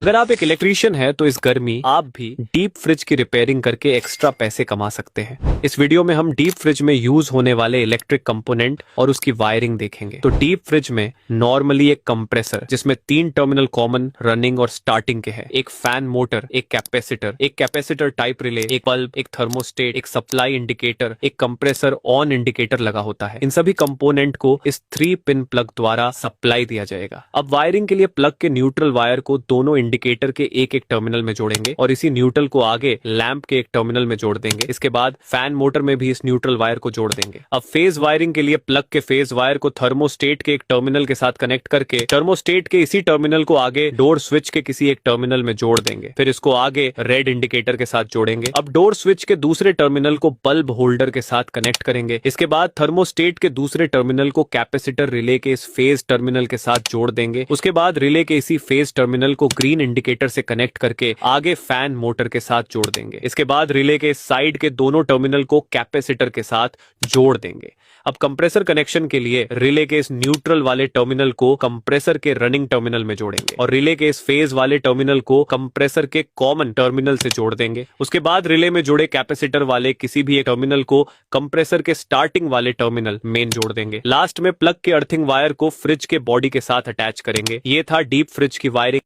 अगर आप एक इलेक्ट्रीशियन हैं तो इस गर्मी आप भी डीप फ्रिज की रिपेयरिंग करके एक्स्ट्रा पैसे कमा सकते हैं। इस वीडियो में हम डीप फ्रिज में यूज होने वाले इलेक्ट्रिक कंपोनेंट और उसकी वायरिंग देखेंगे। तो डीप फ्रिज में नॉर्मली एक कंप्रेसर जिसमें 3 टर्मिनल कॉमन, रनिंग और स्टार्टिंग के हैं, एक फैन मोटर, एक कैपेसिटर टाइप रिले, एक बल्ब, एक थर्मोस्टेट, एक सप्लाई इंडिकेटर, एक कंप्रेसर ऑन इंडिकेटर लगा होता है। इन सभी कंपोनेंट को इस 3 पिन प्लग द्वारा सप्लाई दिया जाएगा। अब वायरिंग के लिए प्लग के न्यूट्रल वायर को दोनों इंडिकेटर के एक एक टर्मिनल में जोड़ेंगे और इसी न्यूट्रल को आगे लैंप के एक टर्मिनल में जोड़ देंगे। इसके बाद फैन मोटर में भी इस न्यूट्रल वायर को जोड़ देंगे। अब फेज वायरिंग के लिए प्लग के फेज वायर को थर्मोस्टेट के एक टर्मिनल के साथ कनेक्ट करके थर्मोस्टेट के इसी टर्मिनल को आगे डोर स्विच के किसी एक टर्मिनल में जोड़ देंगे। फिर इसको आगे रेड इंडिकेटर के साथ जोड़ेंगे। अब डोर स्विच के दूसरे टर्मिनल को बल्ब होल्डर के साथ कनेक्ट करेंगे। इसके बाद थर्मोस्टेट के दूसरे टर्मिनल को कैपेसिटर रिले के इस फेज टर्मिनल के साथ जोड़ देंगे। उसके बाद रिले के इसी फेज टर्मिनल को ग्रीन इंडिकेटर से कनेक्ट करके आगे फैन मोटर के साथ जोड़ देंगे। इसके बाद रिले के साइड के दोनों टर्मिनल को कैपेसिटर के साथ जोड़ देंगे। अब कंप्रेसर कनेक्शन के लिए रिले के इस न्यूट्रल वाले टर्मिनल को कंप्रेसर के रनिंग टर्मिनल में जोड़ेंगे और रिले के इस फेज वाले टर्मिनल को कंप्रेसर के कॉमन टर्मिनल से जोड़ देंगे। उसके बाद रिले में जुड़े कैपेसिटर वाले किसी भी एक टर्मिनल को कंप्रेसर के स्टार्टिंग वाले टर्मिनल मेन जोड़ देंगे। लास्ट में प्लग के अर्थिंग वायर को फ्रिज के बॉडी के साथ अटैच करेंगे। ये था डीप फ्रिज की वायरिंग।